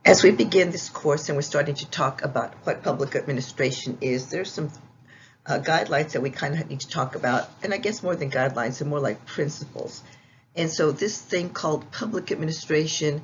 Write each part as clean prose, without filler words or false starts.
As we begin this course and we're starting to talk about what public administration is, there's some guidelines that we kind of need to talk about, and I guess more than guidelines, they're more like principles. And so this thing called public administration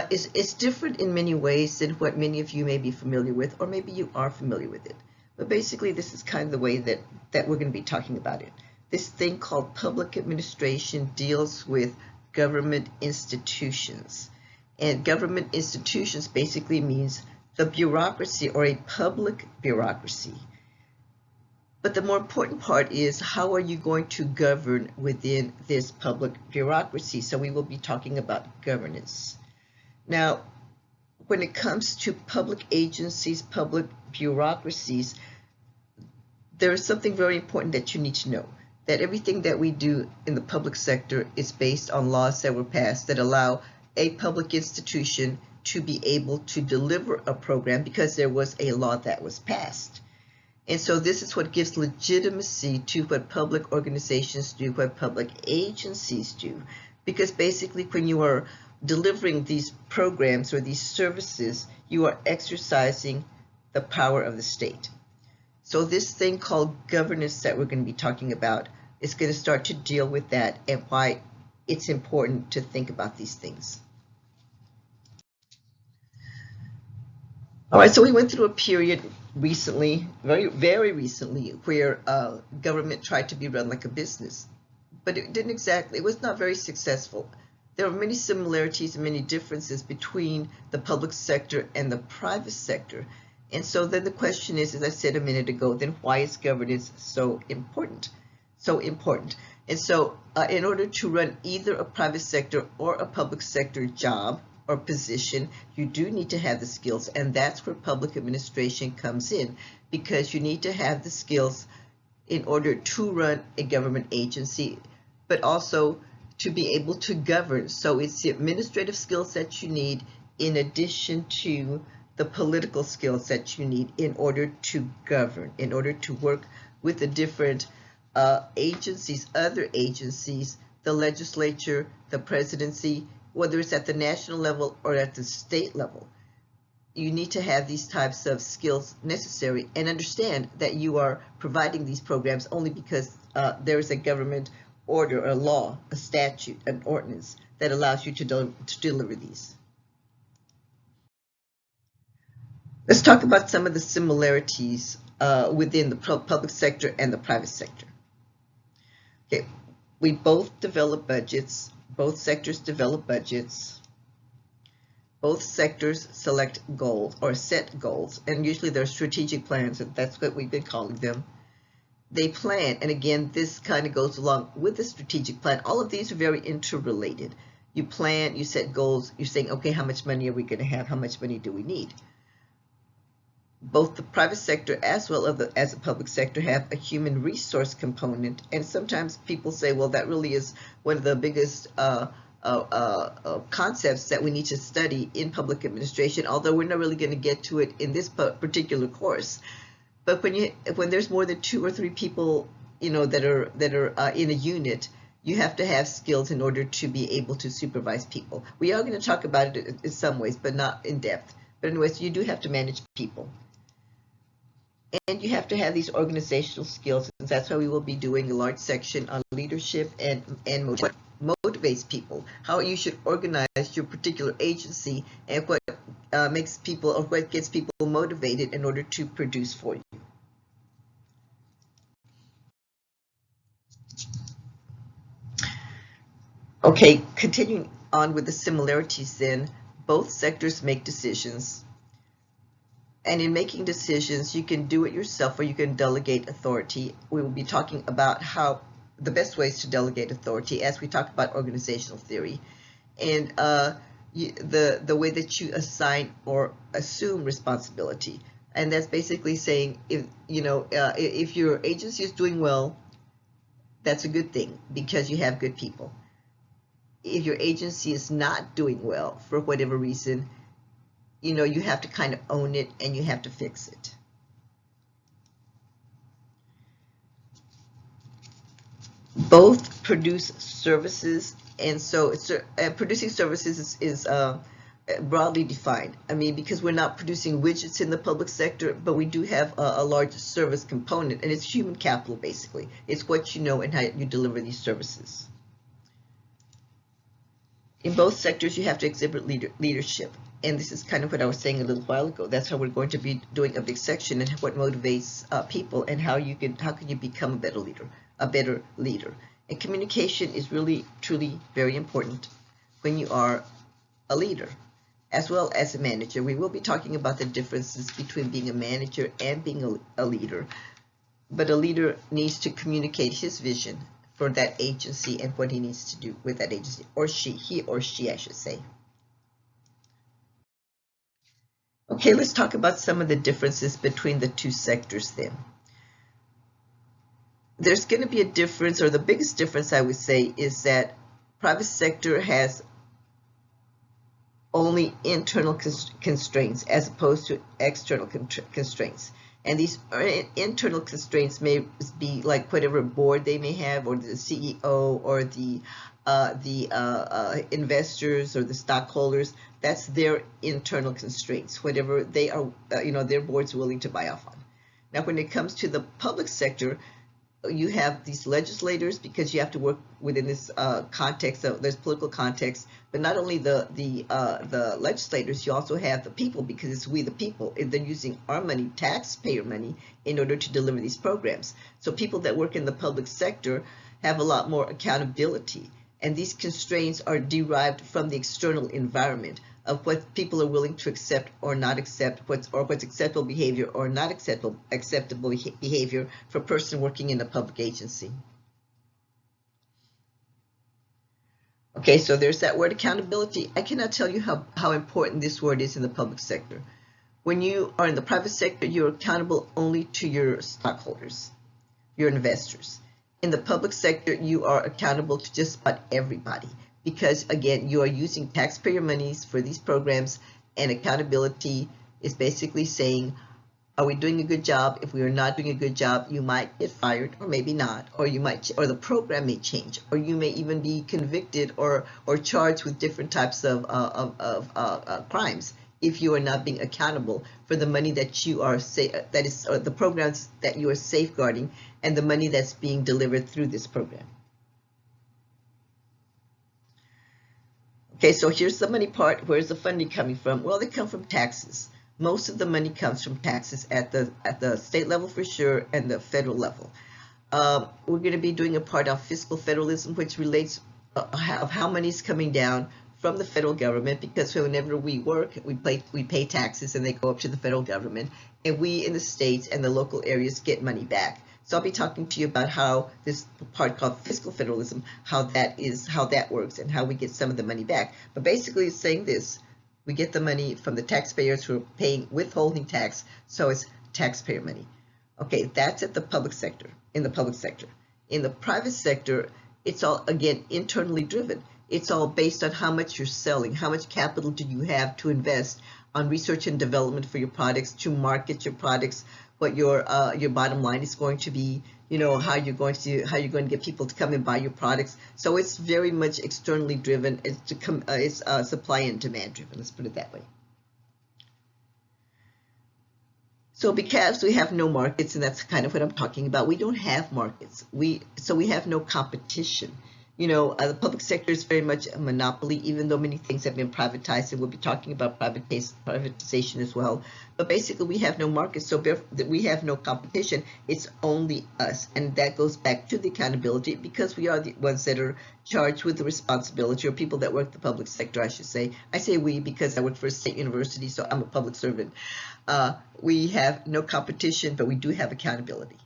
is different in many ways than what many of you may be familiar with, or maybe you are familiar with it. But basically, this is kind of the way that we're going to be talking about it. This thing called public administration deals with government institutions. And government institutions basically means the bureaucracy or a public bureaucracy. But the more important part is, how are you going to govern within this public bureaucracy? So we will be talking about governance. Now, when it comes to public agencies, public bureaucracies, there is something very important that you need to know, that everything that we do in the public sector is based on laws that were passed that allow a public institution to be able to deliver a program because there was a law that was passed. And so this is what gives legitimacy to what public organizations do, what public agencies do. Because basically when you are delivering these programs or these services, you are exercising the power of the state. So this thing called governance that we're going to be talking about is going to start to deal with that and why it's important to think about these things. All right, so we went through a period recently, very recently, where government tried to be run like a business, but it was not very successful. There are many similarities and many differences between the public sector and the private sector. And so then the question is, as I said a minute ago, then why is governance so important? So important. And so in order to run either a private sector or a public sector job or position, you do need to have the skills, and that's where public administration comes in, because you need to have the skills in order to run a government agency, but also to be able to govern. So it's the administrative skills that you need in addition to the political skills that you need in order to govern, in order to work with the different agencies, other agencies, the legislature, the presidency, whether it's at the national level or at the state level. You need to have these types of skills necessary and understand that you are providing these programs only because there is a government order, a law, a statute, an ordinance that allows you to deliver these. Let's talk about some of the similarities within the public sector and the private sector. Okay, we both develop budgets. Both sectors develop budgets. Both sectors select goals or set goals, and usually they're strategic plans, and that's what we've been calling them. They plan, and again, this kind of goes along with the strategic plan. All of these are very interrelated. You plan, you set goals, you're saying, okay, how much money are we going to have? How much money do we need? Both the private sector as well as the public sector have a human resource component, and sometimes people say, well, that really is one of the biggest concepts that we need to study in public administration, although we're not really going to get to it in this particular course. But when there's more than 2 or 3 people, that are in a unit, you have to have skills in order to be able to supervise people. We are going to talk about it in some ways, but not in depth. But anyways, you do have to manage people. And you have to have these organizational skills. And that's why we will be doing a large section on leadership and what motivates people, how you should organize your particular agency, and what makes people, or what gets people motivated in order to produce for you. Okay, continuing on with the similarities then, both sectors make decisions. And in making decisions, you can do it yourself or you can delegate authority. We will be talking about how the best ways to delegate authority as we talk about organizational theory, and the way that you assign or assume responsibility. And that's basically saying, if your agency is doing well, that's a good thing because you have good people. If your agency is not doing well for whatever reason, you have to kind of own it and you have to fix it. Both produce services, and so producing services is broadly defined. I mean, because we're not producing widgets in the public sector, but we do have a large service component, and it's human capital, basically. It's what you know and how you deliver these services. In both sectors, you have to exhibit leadership. And this is kind of what I was saying a little while ago. That's how we're going to be doing a big section, and what motivates people, and how can you become a better leader. And communication is really, truly very important when you are a leader, as well as a manager. We will be talking about the differences between being a manager and being a leader. But a leader needs to communicate his vision for that agency and what he needs to do with that agency, or he or she, I should say. Okay, let's talk about some of the differences between the two sectors then. There's going to be a difference, or the biggest difference I would say, is that private sector has only internal constraints as opposed to external constraints. And these internal constraints may be like whatever board they may have, or the CEO, or the investors or the stockholders. That's their internal constraints, whatever they are, their board's willing to buy off on. Now, when it comes to the public sector, you have these legislators, because you have to work within this context of this political context. But not only the legislators, you also have the people, because it's we the people. They're using our money, taxpayer money, in order to deliver these programs. So people that work in the public sector have a lot more accountability, and these constraints are derived from the external environment of what people are willing to accept or not accept, what's acceptable behavior or not acceptable behavior for a person working in a public agency. Okay, so there's that word accountability. I cannot tell you how important this word is in the public sector. When you are in the private sector, you're accountable only to your stockholders, your investors. In the public sector, you are accountable to just about everybody, because again, you are using taxpayer monies for these programs, and accountability is basically saying, are we doing a good job? If we are not doing a good job, you might get fired, or maybe not, or the program may change, or you may even be convicted or charged with different types of crimes if you are not being accountable for the money that you are or the programs that you are safeguarding, and the money that's being delivered through this program. Okay, so here's the money part. Where's the funding coming from? Well, they come from taxes. Most of the money comes from taxes at the state level for sure, and the federal level. We're going to be doing a part on fiscal federalism, which relates of how money is coming down from the federal government, because whenever we work, we pay taxes, and they go up to the federal government, and we in the states and the local areas get money back. So I'll be talking to you about how this part called fiscal federalism, how that works, and how we get some of the money back. But basically it's saying this: we get the money from the taxpayers who are paying withholding tax, so it's taxpayer money. Okay, that's at the public sector, in the public sector. In the private sector, it's all, again, internally driven. It's all based on how much you're selling, how much capital do you have to invest on research and development for your products, to market your products, what your bottom line is going to be, how you're going to get people to come and buy your products. So it's very much externally driven. It's supply and demand driven. Let's put it that way. So because we have no markets, and that's kind of what I'm talking about, we don't have markets. So we have no competition. The public sector is very much a monopoly, even though many things have been privatized, and we'll be talking about privatization as well. But basically, we have no market, so we have no competition. It's only us, and that goes back to the accountability, because we are the ones that are charged with the responsibility, or people that work the public sector, I should say. I say we because I work for a state university, so I'm a public servant. We have no competition, but we do have accountability.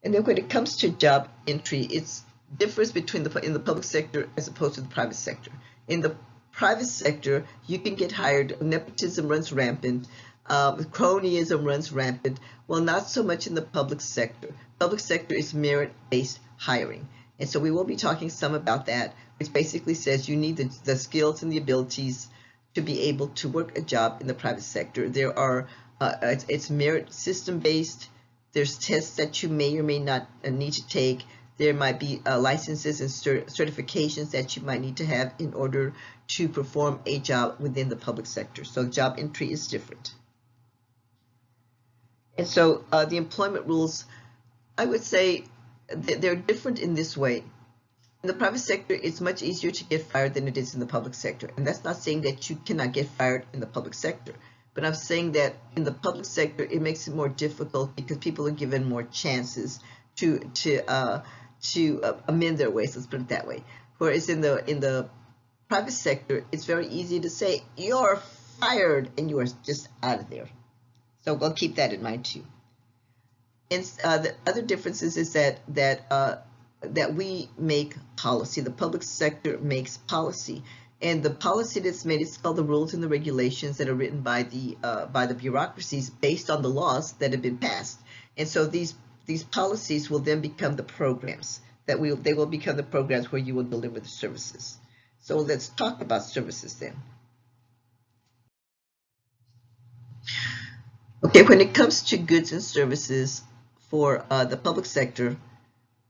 And then when it comes to job entry, it's differs between in the public sector as opposed to the private sector. In the private sector, you can get hired. Nepotism runs rampant. Cronyism runs rampant. Well, not so much in the public sector. Public sector is merit-based hiring. And so we will be talking some about that, which basically says you need the skills and the abilities to be able to work a job in the private sector. There are, it's merit system-based. There's tests that you may or may not need to take. There might be licenses and certifications that you might need to have in order to perform a job within the public sector. So job entry is different. And so the employment rules, I would say they're different in this way. In the private sector, it's much easier to get fired than it is in the public sector. And that's not saying that you cannot get fired in the public sector. But I'm saying that in the public sector, it makes it more difficult because people are given more chances to amend their ways. Let's put it that way. Whereas in the private sector, it's very easy to say you're fired and you are just out of there. So we'll keep that in mind too. And the other differences is that we make policy. The public sector makes policy. And the policy that's made is called the rules and the regulations that are written by the bureaucracies based on the laws that have been passed. And so these policies will then become the programs they will become the programs where you will deliver the services. So let's talk about services then. Okay, when it comes to goods and services for the public sector,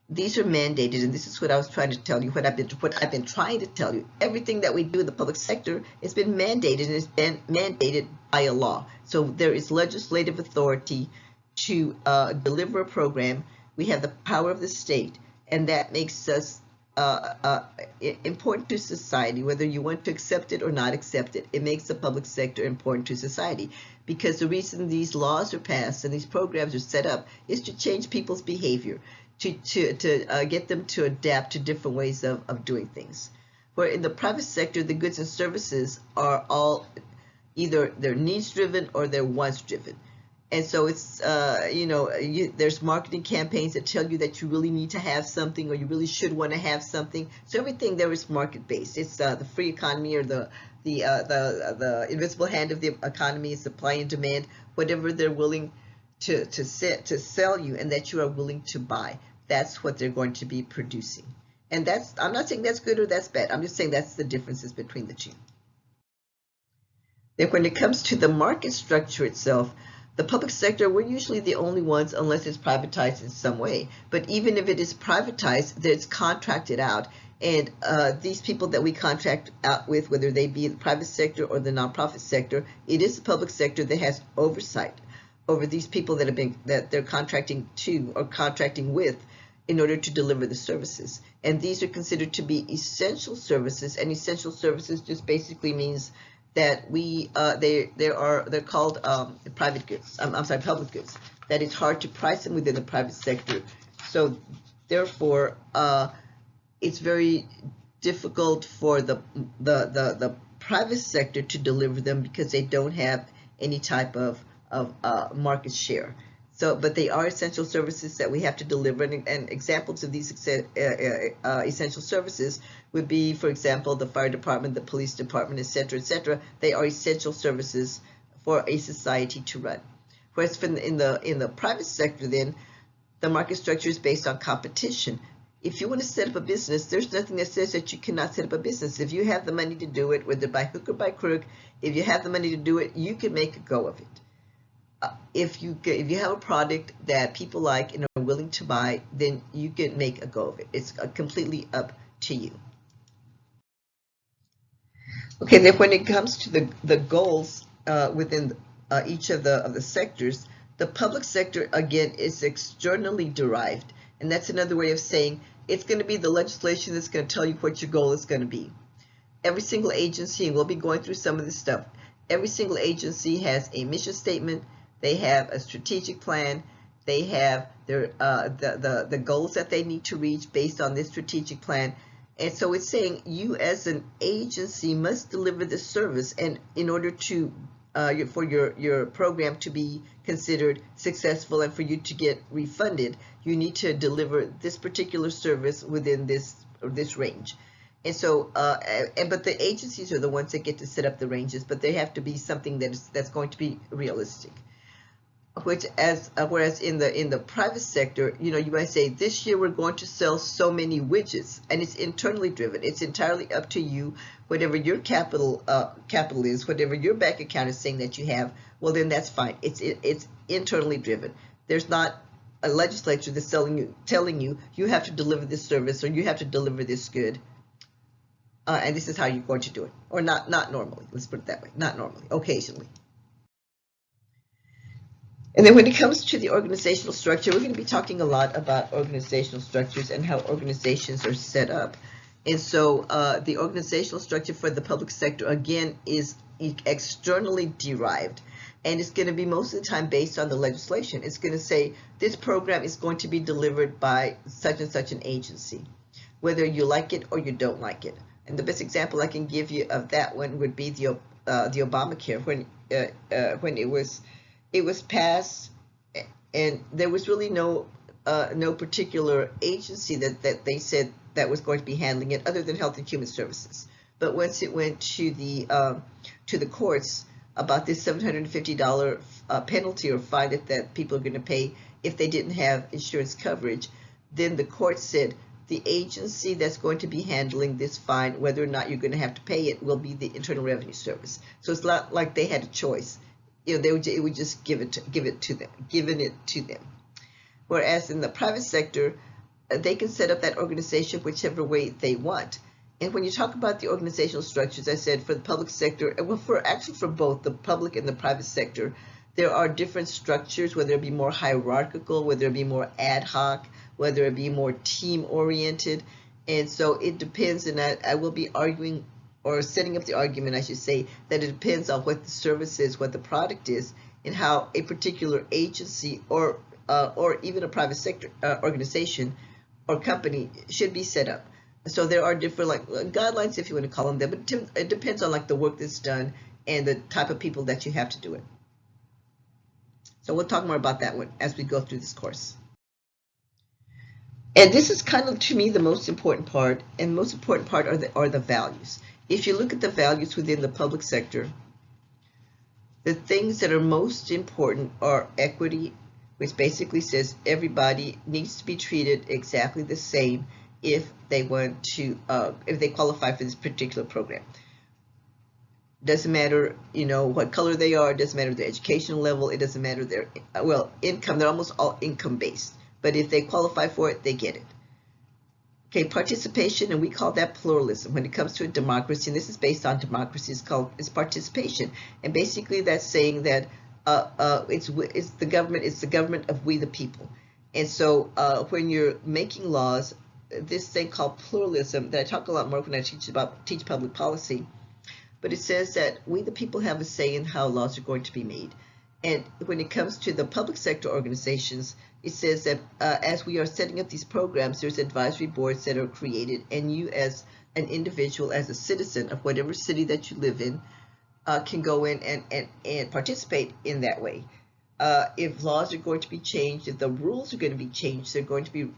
these are mandated, and this is what I was trying to tell you, what I've been trying to tell you. Everything that we do in the public sector has been mandated, and it's been mandated by a law. So there is legislative authority to deliver a program. We have the power of the state, and that makes us important to society, whether you want to accept it or not accept it. It makes the public sector important to society, because the reason these laws are passed and these programs are set up is to change people's behavior, to get them to adapt to different ways of doing things. Where in the private sector, the goods and services are all either they're needs driven or they're wants driven. And so it's, there's marketing campaigns that tell you that you really need to have something or you really should want to have something. So everything there is market based. It's the free economy or the invisible hand of the economy, supply and demand, whatever they're willing to sell you and that you are willing to buy. That's what they're going to be producing. And I'm not saying that's good or that's bad. I'm just saying that's the differences between the two. Then when it comes to the market structure itself, the public sector, we're usually the only ones unless it's privatized in some way. But even if it is privatized, it's contracted out. And these people that we contract out with, whether they be in the private sector or the nonprofit sector, it is the public sector that has oversight over these people that they're contracting to or contracting with in order to deliver the services. And these are considered to be essential services, and essential services just basically means that they're called private goods. Public goods. That it's hard to price them within the private sector. So therefore, it's very difficult for the private sector to deliver them because they don't have any type of market share. So, but they are essential services that we have to deliver, and examples of these essential services would be, for example, the fire department, the police department, et cetera, et cetera. They are essential services for a society to run. Whereas in the private sector, then, the market structure is based on competition. If you want to set up a business, there's nothing that says that you cannot set up a business. If you have the money to do it, whether by hook or by crook, if you have the money to do it, you can make a go of it. If you have a product that people like and are willing to buy, then you can make a go of it. It's completely up to you. Okay, then when it comes to the goals within each of the sectors, the public sector, again, is externally derived. And that's another way of saying it's going to be the legislation that's going to tell you what your goal is going to be. Every single agency, and we'll be going through some of this stuff, every single agency has a mission statement. They have a strategic plan. They have their the goals that they need to reach based on this strategic plan. And so it's saying you as an agency must deliver this service, and in order to for your program to be considered successful and for you to get refunded, you need to deliver this particular service within this range. And so, but the agencies are the ones that get to set up the ranges, but they have to be something that's going to be realistic. Whereas in the private sector, you might say this year we're going to sell so many widgets, and it's internally driven. It's entirely up to you. Whatever your capital is, whatever your bank account is saying that you have, well then that's fine. It's internally driven. There's not a legislature that's telling you you have to deliver this service or you have to deliver this good, and this is how you're going to do it, or not normally. Let's put it that way. Not normally, occasionally. And then when it comes to the organizational structure, we're going to be talking a lot about organizational structures and how organizations are set up. And so the organizational structure for the public sector, again, is externally derived. And it's going to be most of the time based on the legislation. It's going to say this program is going to be delivered by such and such an agency, whether you like it or you don't like it. And the best example I can give you of that one would be the Obamacare, when it was passed, and there was really no particular agency that they said that was going to be handling it, other than Health and Human Services. But once it went to the courts about this $750 penalty or fine that people are going to pay if they didn't have insurance coverage, then the court said the agency that's going to be handling this fine, whether or not you're going to have to pay it, will be the Internal Revenue Service. So it's not like they had a choice. It would just give it to them. Whereas in the private sector, they can set up that organization whichever way they want. And when you talk about the organizational structures, I said for the public sector, well, for both the public and the private sector, there are different structures, whether it be more hierarchical, whether it be more ad hoc, whether it be more team oriented. And so it depends, and I will be arguing, or setting up the argument, I should say, that it depends on what the service is, what the product is, and how a particular agency or even a private sector organization or company should be set up. So there are different guidelines, if you want to call them that, but it depends on the work that's done and the type of people that you have to do it. So we'll talk more about that one as we go through this course. And this is kind of, to me, the most important part, and the most important part are the values. If you look at the values within the public sector, the things that are most important are equity, which basically says everybody needs to be treated exactly the same if they want to, if they qualify for this particular program. Doesn't matter, what color they are. It doesn't matter their educational level. It doesn't matter their, income. They're almost all income based. But if they qualify for it, they get it. Okay, participation, and we call that pluralism. When it comes to a democracy, and this is based on democracy, it's participation. And basically that's saying that it's the government of we the people. And so when you're making laws, this thing called pluralism, that I talk a lot more when I teach public policy, but it says that we the people have a say in how laws are going to be made. And when it comes to the public sector organizations, it says that as we are setting up these programs, there's advisory boards that are created, and you as an individual, as a citizen of whatever city that you live in, can go in and participate in that way. If laws are going to be changed, if the rules are going to be changed, they're going to be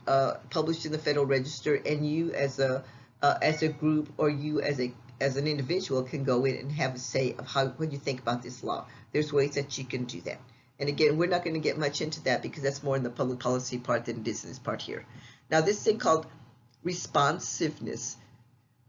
published in the Federal Register, and you as a group, or you as an individual, can go in and have a say of what you think about this law. There's ways that you can do that. And again, we're not going to get much into that because that's more in the public policy part than it is in this part here. Now, this thing called responsiveness,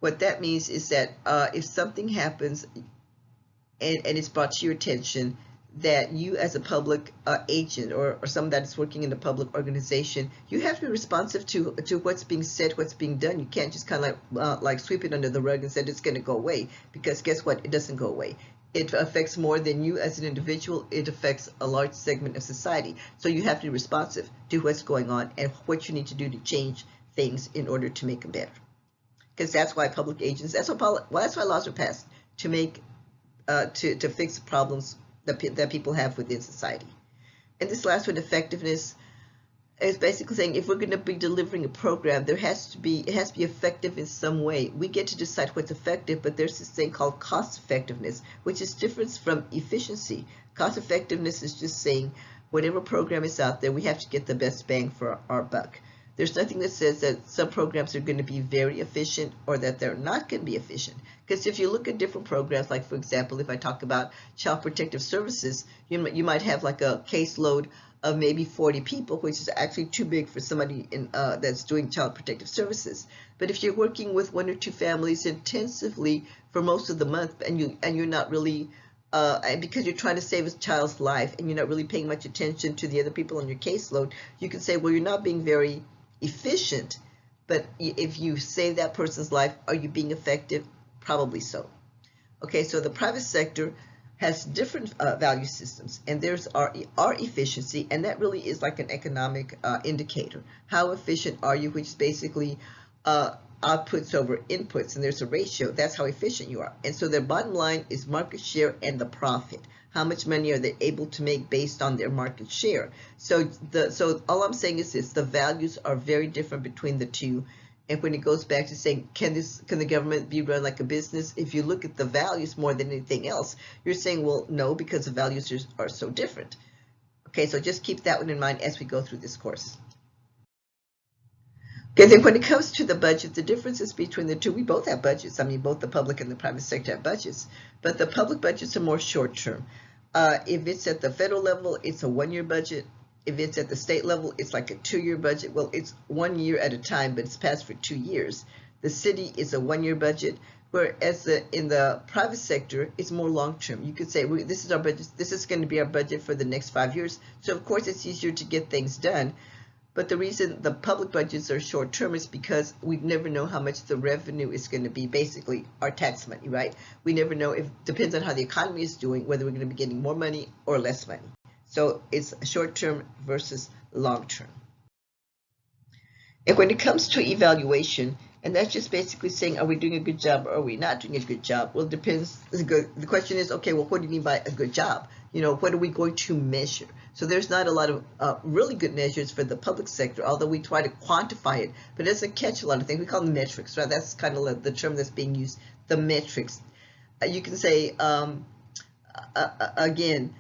what that means is that if something happens and it's brought to your attention, that you as a public agent or someone that is working in a public organization, you have to be responsive to what's being said, what's being done. You can't just kind of like sweep it under the rug and say it's going to go away, because guess what? It doesn't go away. It affects more than you as an individual. It affects a large segment of society. So you have to be responsive to what's going on and what you need to do to change things in order to make them better. Because that's why public agents, that's why laws are passed, to make to fix the problems that people have within society. And this last one, effectiveness, is basically saying if we're going to be delivering a program, it has to be effective in some way. We get to decide what's effective, but there's this thing called cost effectiveness, which is different from efficiency. Cost effectiveness is just saying whatever program is out there, we have to get the best bang for our buck. There's nothing that says that some programs are going to be very efficient or that they're not going to be efficient. Because if you look at different programs, like for example, if I talk about Child Protective Services, you might have like a caseload of maybe 40 people, which is actually too big for somebody that's doing Child Protective Services. But if you're working with one or two families intensively for most of the month, and you're not really and because you're trying to save a child's life and you're not really paying much attention to the other people on your caseload, you can say, well, you're not being very efficient. But if you save that person's life, are you being effective? Probably so. Okay, so the private sector has different value systems, and there's our efficiency, and that really is like an economic indicator. How efficient are you, which is basically outputs over inputs, and there's a ratio. That's how efficient you are. And so their bottom line is market share and the profit. How much money are they able to make based on their market share? So all I'm saying is this: the values are very different between the two. And when it goes back to saying, can the government be run like a business? If you look at the values more than anything else, you're saying, well, no, because the values are so different. Okay, so just keep that one in mind as we go through this course. Okay, then when it comes to the budget, the differences between the two, we both have budgets. I mean, both the public and the private sector have budgets, but the public budgets are more short-term. If it's at the federal level, it's a one-year budget. If it's at the state level, it's like a 2-year budget. Well, it's 1 year at a time, but it's passed for 2 years. The city is a 1-year budget, whereas in the private sector, it's more long-term. You could say, this is our budget. This is going to be our budget for the next 5 years. So, of course, it's easier to get things done. But the reason the public budgets are short-term is because we never know how much the revenue is going to be, basically our tax money, right? We never know. It depends on how the economy is doing, whether we're going to be getting more money or less money. So it's short-term versus long-term. And when it comes to evaluation, and that's just basically saying, are we doing a good job or are we not doing a good job? Well, it depends. The question is, okay, well, what do you mean by a good job? You know, what are we going to measure? So there's not a lot of really good measures for the public sector, although we try to quantify it, but it doesn't catch a lot of things. We call them metrics, right? That's kind of like the term that's being used, the metrics. You can say, again,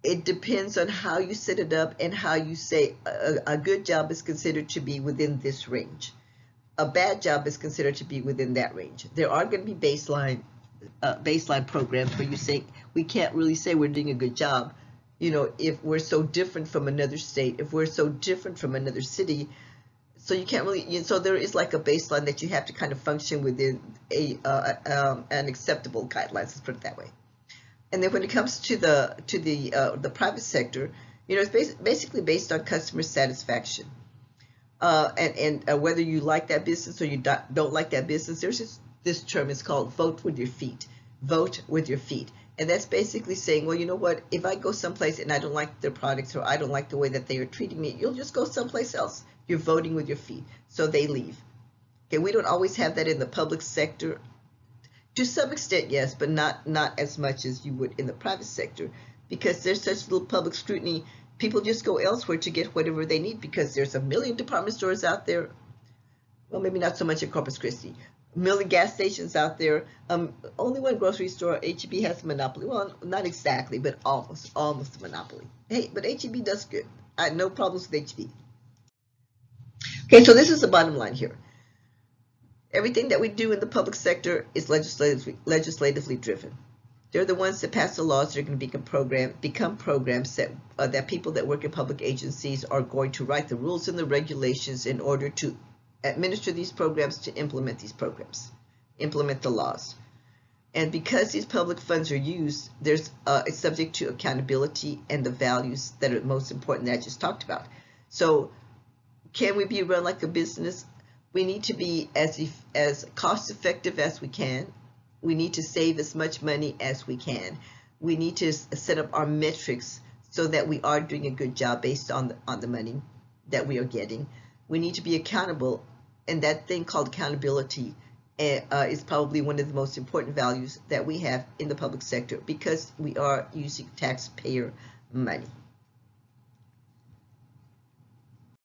it depends on how you set it up and how you say a good job is considered to be within this range. A bad job is considered to be within that range. There are going to be baseline programs where you say we can't really say we're doing a good job, you know, if we're so different from another state, if we're so different from another city. So you can't really, you know, so there is like a baseline that you have to kind of function within an acceptable guidelines. Let's put it that way. And then when it comes to the private sector, you know, it's basically based on customer satisfaction, and whether you like that business or you don't like that business. There's this term is called vote with your feet. Vote with your feet, and that's basically saying, well, you know what? If I go someplace and I don't like their products or I don't like the way that they are treating me, you'll just go someplace else. You're voting with your feet, so they leave. Okay, we don't always have that in the public sector. To some extent, yes, but not as much as you would in the private sector, because there's such little public scrutiny. People just go elsewhere to get whatever they need because there's a million department stores out there. Well, maybe not so much in Corpus Christi. A million gas stations out there. Only one grocery store, H-E-B, has a monopoly. Well, not exactly, but almost a monopoly. Hey, but H-E-B does good. I had no problems with H-E-B. Okay, so this is the bottom line here. Everything that we do in the public sector is legislatively driven. They're the ones that pass the laws that are going to become programs that people that work in public agencies are going to write the rules and the regulations in order to administer these programs, to implement these programs, implement the laws. And because these public funds are used, it's subject to accountability and the values that are most important that I just talked about. So can we be run like a business? We need to be as cost effective as we can. We need to save as much money as we can. We need to set up our metrics so that we are doing a good job based on the money that we are getting. We need to be accountable, and that thing called accountability is probably one of the most important values that we have in the public sector because we are using taxpayer money.